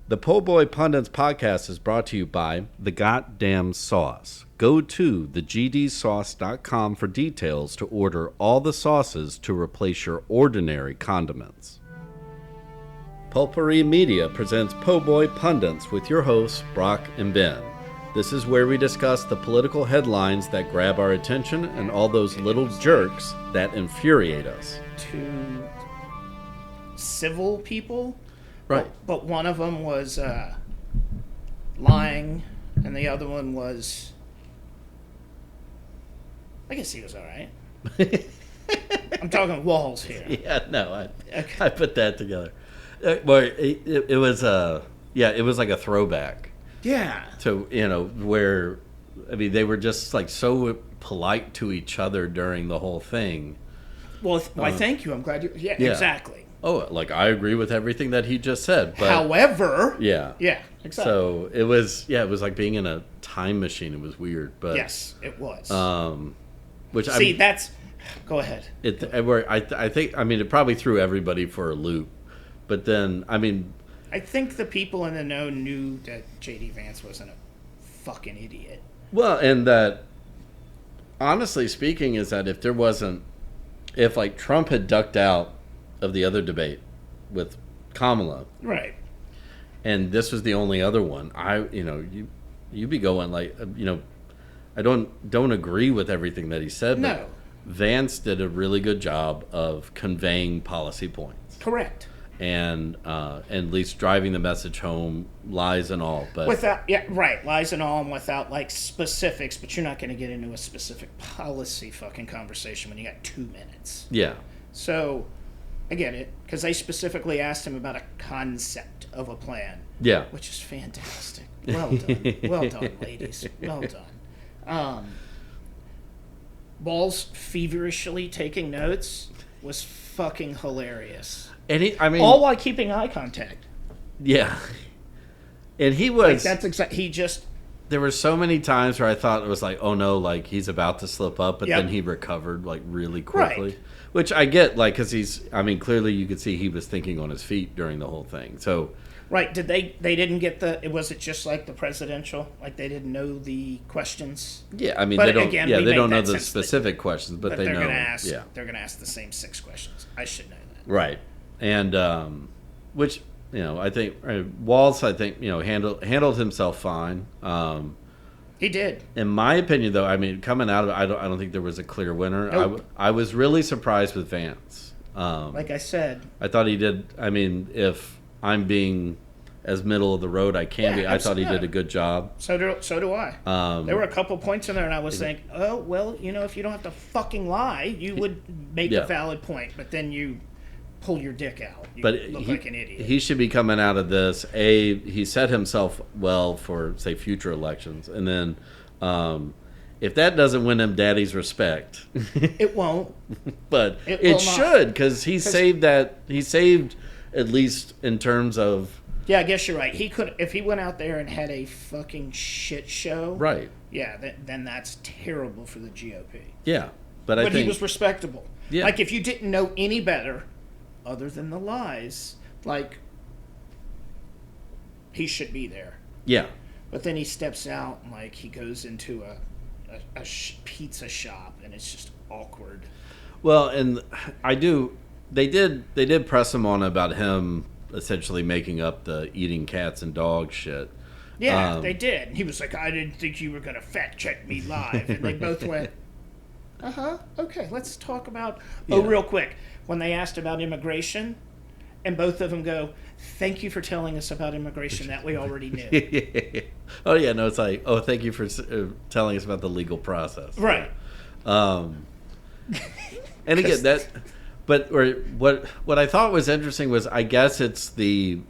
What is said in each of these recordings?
The Po' Boy Pundits podcast is brought to you by The Goddamn Sauce. Go to thegdsauce.com for details to order all the sauces to replace your ordinary condiments. Pulpery Media presents Po' Boy Pundits with your hosts, Brock and Ben. This is where we discuss the political headlines that grab our attention and all those little jerks that infuriate us. Two civil people. Right. But one of them was lying, and the other one was... I guess he was all right. I'm talking Walls here. Yeah, no, I put that together. Well, it was it was like a throwback. Yeah. To, where, I mean, they were just like so polite to each other during the whole thing. Well, why, thank you. I'm glad you... Yeah, exactly. Oh, like, I agree with everything that he just said. But, however... Yeah. Yeah, exactly. So, it was like being in a time machine. It was weird. But yes, it was. That's... Go ahead. I think, I mean, it probably threw everybody for a loop. But then, I mean... I think the people in the know knew that J.D. Vance wasn't a fucking idiot. Well, and that, honestly speaking, is that if like Trump had ducked out of the other debate with Kamala, right, and this was the only other one, you'd be going like, I don't agree with everything that he said. No, but Vance did a really good job of conveying policy points. Correct. And at least driving the message home, lies and all, but lies and all, and without like specifics. But you're not going to get into a specific policy fucking conversation when you got 2 minutes. Yeah. So, I get it, because they specifically asked him about a concept of a plan. Yeah. Which is fantastic. Well done, ladies. Well done. Balls feverishly taking notes was fucking hilarious. And all while keeping eye contact. Yeah. And he was... Like, that's he just... There were so many times where I thought it was like, oh no, like he's about to slip up, but then he recovered like really quickly. Right. Which I get, like, because clearly you could see he was thinking on his feet during the whole thing. So... Right. Did they didn't get was it just like the presidential? Like they didn't know the questions? Yeah, I mean, but they don't, again, they don't know the specific questions, but they know. They're going to ask the same 6 questions. I should know that. Right. And which I think Walz handled himself fine. He did. In my opinion, though, I mean, coming out of it, I don't think there was a clear winner. Nope. I was really surprised with Vance. Like I said, I thought he did. I mean, if I'm being as middle of the road I can be, I thought he did a good job. So do I. There were a couple points in there, and I was thinking, oh well, if you don't have to fucking lie, you would make a valid point, but then you pull your dick out. You look like an idiot. He should be coming out of this. He set himself well for, say, future elections. And then if that doesn't win him daddy's respect... It won't. But it should, because he saved that... He saved, at least in terms of... Yeah, I guess you're right. He could, if he went out there and had a fucking shit show... Right. Yeah, then that's terrible for the GOP. Yeah. But I think... he was respectable. Yeah. Like, if you didn't know any better... other than the lies, like, he should be there. Yeah. But then he steps out and, like, he goes into a pizza shop, and it's just awkward. Well, and they did press him on about him essentially making up the eating cats and dogs shit. Yeah, they did. He was like, I didn't think you were going to fact check me live. And they both went, okay, let's talk about... Yeah. Oh, real quick. When they asked about immigration, and both of them go, thank you for telling us about immigration that we already knew. Oh, yeah, no, it's like, oh, thank you for telling us about the legal process. Right. And again, what I thought was interesting was, I guess it's the,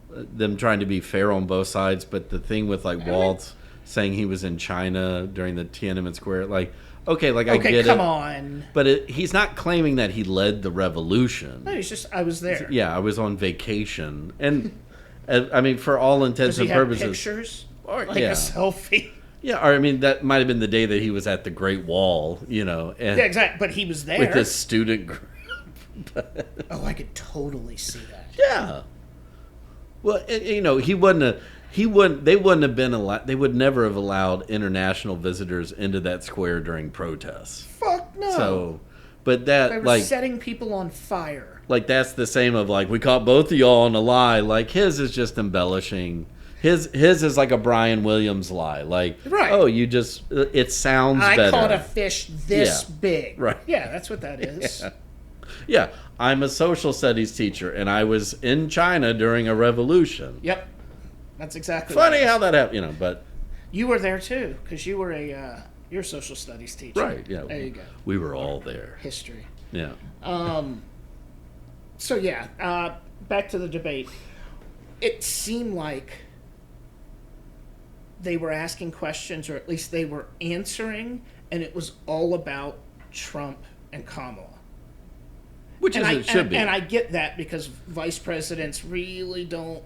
them trying to be fair on both sides, but the thing with, like, Waltz saying he was in China during the Tiananmen Square, like... Okay, I get it. Come on. But he's not claiming that he led the revolution. No, he's just, I was there. Yeah, I was on vacation. And, I mean, for all intents and purposes... Does he have pictures? Or, like a selfie? Yeah, or I mean, that might have been the day that he was at the Great Wall, And, yeah, exactly. But he was there. With his student group. Oh, I could totally see that. Yeah. Well, he wouldn't have. He wouldn't. They wouldn't have been allowed. They would never have allowed international visitors into that square during protests. Fuck no. So, but that they were like setting people on fire. Like that's the same of like we caught both of y'all on a lie. Like his is just embellishing. His is like a Brian Williams lie. Like right. Oh, you just it sounds better. I caught a fish this big. Right. Yeah, that's what that is. Yeah. I'm a social studies teacher, and I was in China during a revolution. Yep, that's exactly. Funny how that happened, but you were there too, because you were you're a social studies teacher. Right. Yeah. There you go. We were all there. History. Yeah. So yeah, back to the debate. It seemed like they were asking questions, or at least they were answering, and it was all about Trump and Kamala. Which is it should be. And I get that because vice presidents really don't.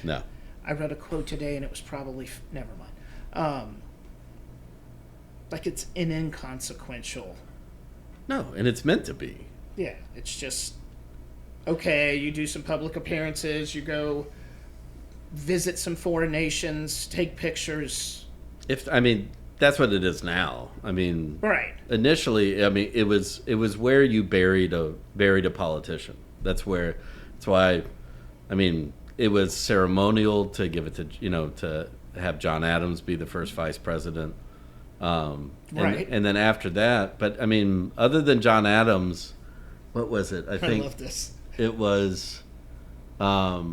No. I read a quote today and it was probably. Never mind. Like it's an inconsequential. No, and it's meant to be. Yeah, it's just. Okay, you do some public appearances, you go visit some foreign nations, take pictures. That's what it is now. Right. Initially, it was where you buried a politician. That's why, it was ceremonial to give it to have John Adams be the first vice president. Right. And then after that, but other than John Adams, what was it? I love this. It was, I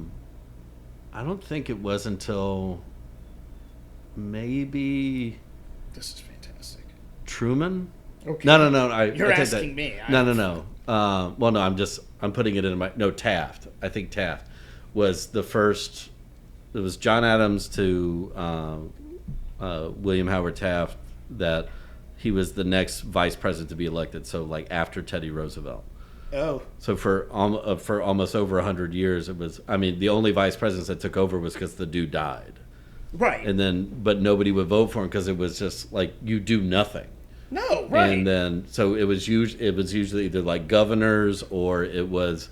don't think it was until maybe. This is fantastic. Truman? Okay. No. You're I take asking that. me. No. Well, no, I'm putting it in my. No, Taft. I think Taft was the first. It was John Adams to William Howard Taft that he was the next vice president to be elected. So, like after Teddy Roosevelt. Oh. So for almost over 100 years, it was. The only vice presidents that took over was because the dude died. Right. And then, but nobody would vote for him because it was just like you do nothing. No, right. And then, so it was usually either like governors or it was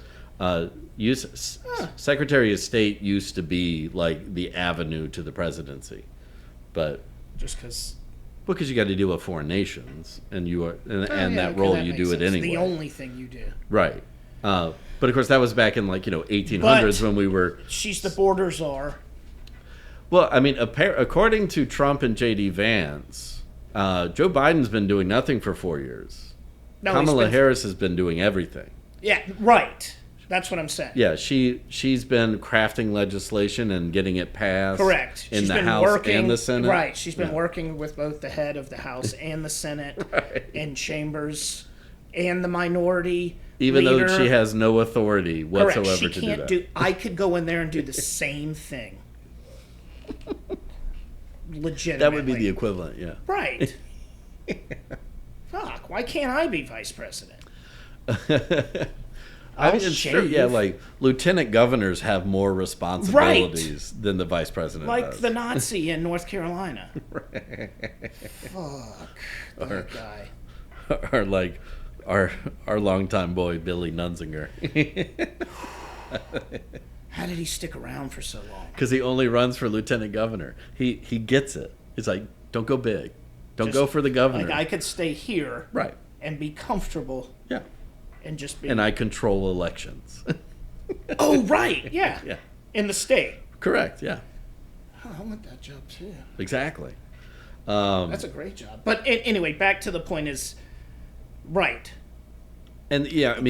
Secretary of State used to be like the avenue to the presidency, but just because you got to deal with foreign nations and you are and yeah, that role that you do sense. it anyway. The only thing you do, right? But of course, that was back in 1800s when we were. She's the border czar. Well, according to Trump and J.D. Vance, Joe Biden's been doing nothing for 4 years. No, Kamala Harris has been doing everything. Yeah, right. That's what I'm saying. Yeah, she's been crafting legislation and getting it passed. Correct. In the House and the Senate. Right. She's been working with both the head of the House and the Senate in chambers and the minority Even leader. though she has no authority whatsoever Correct. She to can't do that. I could go in there and do the same thing. Legitimately. That would be the equivalent, yeah. Right. Fuck, why can't I be vice president? It's true, yeah, like lieutenant governors have more responsibilities than the vice president like does. the Nazi in North Carolina. Fuck that guy. Or like our longtime boy Billy Nunzinger. How did he stick around for so long? Because he only runs for lieutenant governor. He gets it. He's like, don't go big. Don't go for the governor. Like I could stay here, right, and be comfortable. Yeah. And just be. And I control elections. Oh right, yeah. Yeah. In the state. Correct. Yeah. Oh, I want that job too. Exactly. That's a great job. But anyway, back to the point is, right. And yeah,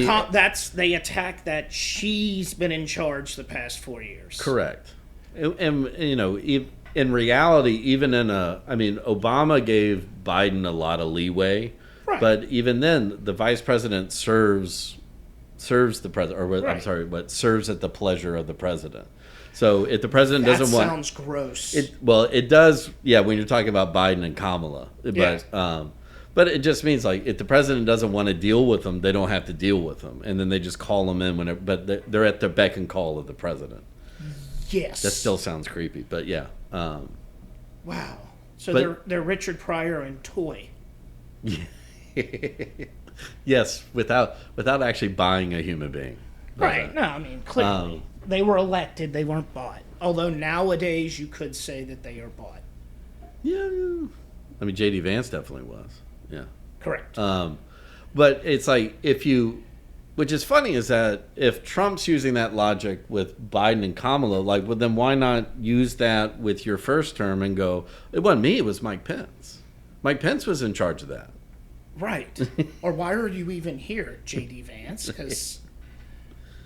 they attack that she's been in charge the past 4 years. Correct. And in reality, even Obama gave Biden a lot of leeway, right. But even then, the vice president serves the president, right. Serves at the pleasure of the president. So if the president doesn't want, that sounds gross. It does. Yeah, when you're talking about Biden and Kamala, but it just means like if the president doesn't want to deal with them, they don't have to deal with them, and then they just call them in whenever. But they're at the beck and call of the president. Yes, that still sounds creepy, but yeah. Wow. So they're Richard Pryor and Toy. Yes, without actually buying a human being. Right. No, clearly. They were elected. They weren't bought. Although nowadays you could say that they are bought. Yeah. I mean, J.D. Vance definitely was. Yeah. Correct. But it's like which is funny is that if Trump's using that logic with Biden and Kamala, like, well, then why not use that with your first term and go, it wasn't me, it was Mike Pence. Mike Pence was in charge of that. Right. Or why are you even here, J.D. Vance? Because,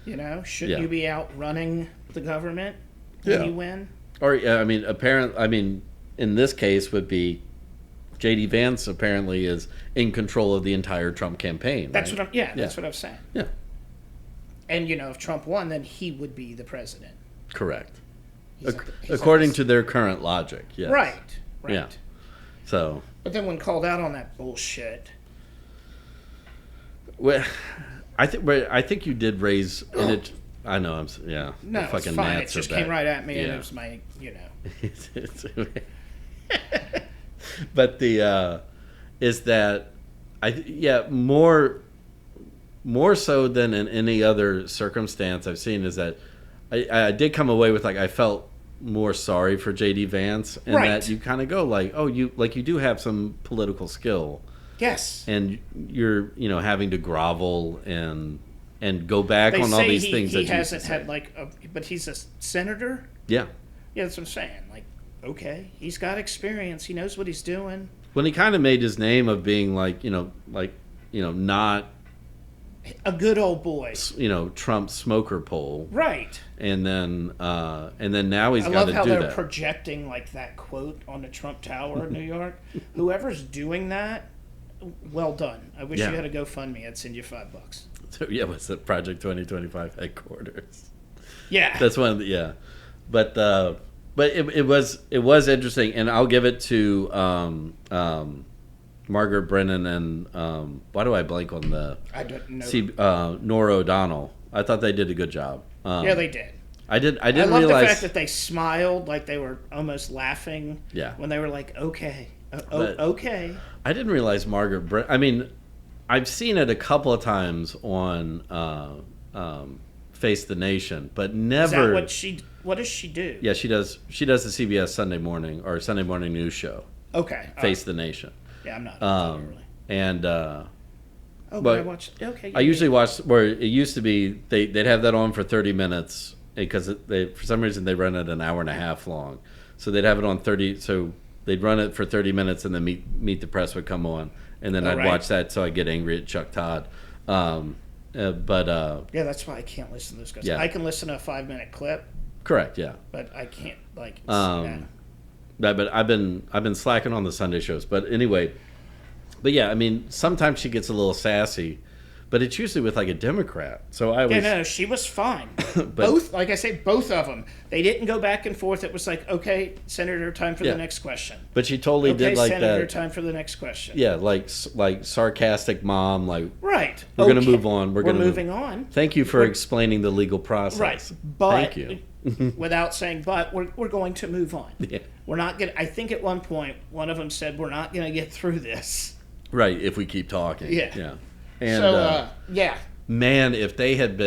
shouldn't you be out running the government when you win? Or, in this case would be J.D. Vance apparently is in control of the entire Trump campaign. That's right? That's what I'm saying. Yeah. And, if Trump won, then he would be the president. Correct. According to their current logic, yes. Right. Yeah. So. But then when called out on that bullshit. Well, I think you did raise, and it. I know. No, fucking it's fine. It gnats just are came back. right at me, Yeah. and it was my, But is that more so than in any other circumstance I've seen is that I did come away with I felt more sorry for J.D. Vance, and that you kind of go you do have some political skill. Yes. And you're having to grovel and go back on all these things that he hasn't had but he's a senator. Yeah. Yeah, that's what I'm saying. Okay, he's got experience. He knows what he's doing. When he kind of made his name of being not a good old boy. Trump smoker pole. Right. And then now he's got to do that. I love how they're projecting that quote on the Trump Tower in New York. Whoever's doing that, well done. I wish you had a GoFundMe. I'd send you $5. So what's the Project 2025 headquarters? Yeah. That's one of the But it was interesting, and I'll give it to Margaret Brennan and why do I blank on the? I don't know. Nora O'Donnell. I thought they did a good job. They did. I didn't I love realize the fact that they smiled like they were almost laughing. Yeah. When they were like, okay, okay. I didn't realize Margaret Brennan. I mean, I've seen it a couple of times on Face the Nation, but never. Is that what does she do? Yeah, she does the CBS Sunday morning news show. Okay. Face the Nation. Yeah, I'm not. Really. And but I watched. Okay. I usually watch where it used to be. They'd have that on for 30 minutes because for some reason they run it an hour and a half long. So they'd have it on 30. So they'd run it for 30 minutes, and then Meet the Press would come on, and then I'd watch that. So I get angry at Chuck Todd. Yeah, that's why I can't listen to those guys. Yeah. I can listen to a 5-minute clip. Correct. Yeah. But I can't But I've been slacking on the Sunday shows. But anyway, I mean, sometimes she gets a little sassy, but it's usually with a Democrat. So I always she was fine. Both, like I say, both of them. They didn't go back and forth. It was okay, Senator, time for the next question. But she totally did Senator, that. time for the next question. Yeah, like sarcastic mom, right. We're going to move on. We're moving on. Thank you for explaining the legal process. Right, but thank you. Without saying but, we're going to move on. Yeah. We're not going. I think at one point one of them said we're not going to get through this. Right, if we keep talking. Yeah. Yeah. And yeah. Man, if they had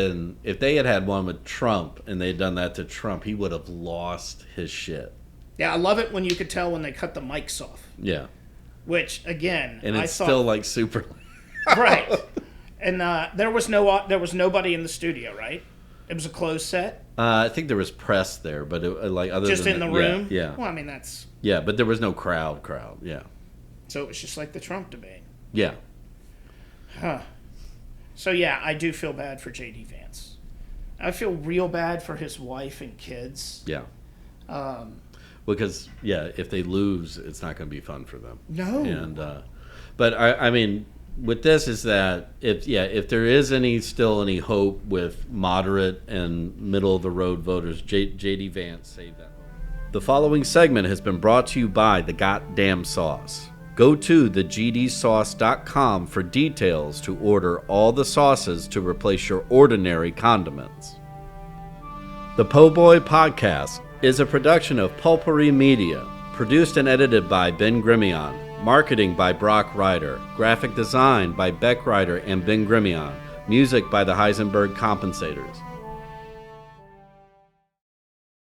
one with Trump and they had done that to Trump, he would have lost his shit. Yeah, I love it when you could tell when they cut the mics off. Yeah. Which again, and it's still super. Right. And there was nobody in the studio, right? It was a closed set. I think there was press there, but other just than in the room. Yeah. Well, I mean that's. Yeah, but there was no crowd. Yeah. So it was just like the Trump debate. Yeah. Huh. So yeah, I do feel bad for J.D. Vance. I feel real bad for his wife and kids. Yeah. Because if they lose, it's not going to be fun for them. No. And but I mean, with this is that if there is still any hope with moderate and middle of the road voters, J.D. Vance saved that hope. The following segment has been brought to you by the Goddamn Sauce. Go to thegdsauce.com for details to order all the sauces to replace your ordinary condiments. The Po' Boy Podcast is a production of Pulpery Media, produced and edited by Ben Grimion, marketing by Brock Ryder, graphic design by Beck Ryder and Ben Grimion, music by the Heisenberg Compensators.